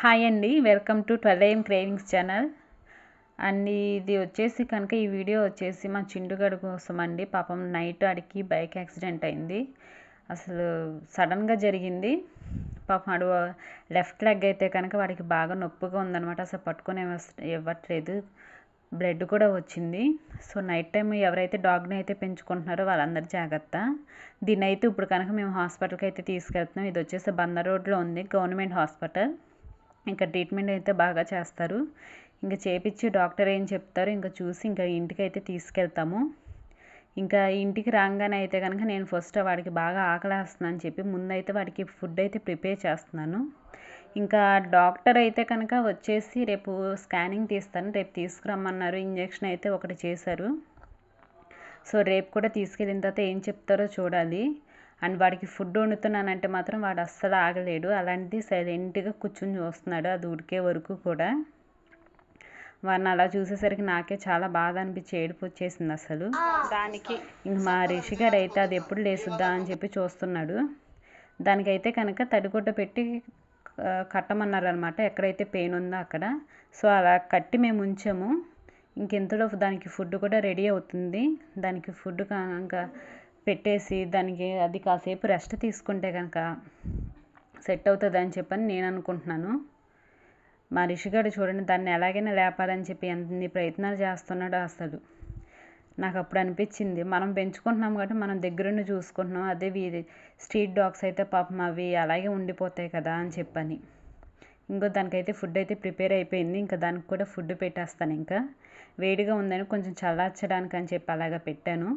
Hi అండి, welcome to 12am cravings channel. And ఇది వచ్చేసి కనుక ఈ వీడియో వచ్చేసి మా చిండుగడు కోసం అండి. పాపం నైట్ ఆడికి బైక్ యాక్సిడెంట్ అయింది. అసలు సడన్గా జరిగింది. పాపం ఆడు లెఫ్ట్ లెగ్ అయితే కనుక వాడికి బాగా నొప్పిగా ఉందన్నమాట. అసలు పట్టుకొని ఇవ్వట్లేదు, బ్లడ్ కూడా వచ్చింది. సో నైట్ టైం ఎవరైతే డాగ్ని అయితే పెంచుకుంటున్నారో వాళ్ళందరూ జాగ్రత్త. దీన్ని అయితే ఇప్పుడు కనుక మేము హాస్పిటల్కి అయితే తీసుకెళ్తున్నాం. ఇది వచ్చేసి బందర్ రోడ్లో ఉంది, గవర్నమెంట్ హాస్పిటల్. ఇంకా ట్రీట్మెంట్ అయితే బాగా చేస్తారు. ఇంకా చేపించి డాక్టర్ ఏం చెప్తారో ఇంకా చూసి ఇంకా ఇంటికి అయితే తీసుకెళ్తాము. ఇంకా ఇంటికి రాగానే అయితే కనుక నేను ఫస్ట్ వాడికి బాగా ఆకలేస్తుందని అని చెప్పి ముందైతే వాడికి ఫుడ్ అయితే ప్రిపేర్ చేస్తున్నాను. ఇంకా డాక్టర్ అయితే కనుక వచ్చేసి రేపు స్కానింగ్ తీస్తాను, రేపు తీసుకురమ్మన్నారు. ఇంజెక్షన్ అయితే ఒకటి చేశారు. సో రేపు కూడా తీసుకెళ్ళిన తర్వాత ఏం చెప్తారో చూడాలి. అండ్ వాడికి ఫుడ్ వండుతున్నానంటే మాత్రం వాడు అస్సలు ఆగలేడు. అలాంటిది సైలెంట్గా కూర్చుని చూస్తున్నాడు అది ఉడికే వరకు కూడా. వాడిని అలా చూసేసరికి నాకే చాలా బాధ అనిపించి ఏడుపు వచ్చేసింది అసలు. దానికి ఇంక మా రిషిగాడు అయితే అది ఎప్పుడు లేసుద్దా అని చెప్పి చూస్తున్నాడు. దానికైతే కనుక తడిగుడ్డ పెట్టి కట్టమన్నారు అనమాట, ఎక్కడైతే పెయిన్ ఉందో అక్కడ. సో అలా కట్టి మేము ఉంచాము. ఇంకెంతలో దానికి ఫుడ్ కూడా రెడీ అవుతుంది. దానికి ఫుడ్ కనుక పెట్టేసి దానికి అది కాసేపు రెస్ట్ తీసుకుంటే కనుక సెట్ అవుతుంది అని చెప్పని నేను అనుకుంటున్నాను. మా రిషిగాడు చూడండి, దాన్ని ఎలాగైనా లేపాలని చెప్పి ఎన్ని ప్రయత్నాలు చేస్తున్నాడో. అసలు నాకు అప్పుడు అనిపించింది, మనం పెంచుకుంటున్నాం కాబట్టి మనం దగ్గరుండి చూసుకుంటున్నాం. అదే స్ట్రీట్ డాగ్స్ అయితే పాపం అవి అలాగే ఉండిపోతాయి కదా అని చెప్పని. ఇంకో దానికైతే ఫుడ్ అయితే ప్రిపేర్ అయిపోయింది. ఇంకా దానికి కూడా ఫుడ్ పెట్టేస్తాను. ఇంకా వేడిగా ఉందని కొంచెం చల్లార్చడానికి అని చెప్పి అలాగా పెట్టాను.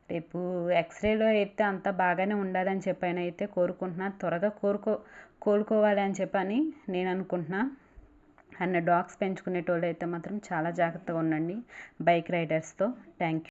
రేపు ఎక్స్రేలో అయితే అంతా బాగానే ఉండాలని చెప్పని అయితే కోరుకుంటున్నా. త్వరగా కోలుకోవాలి అని చెప్పని నేను అనుకుంటున్నా. అండ్ డాగ్స్ పెంచుకునేటోళ్ళు అయితే మాత్రం చాలా జాగ్రత్తగా ఉండండి బైక్ రైడర్స్తో. Thank you.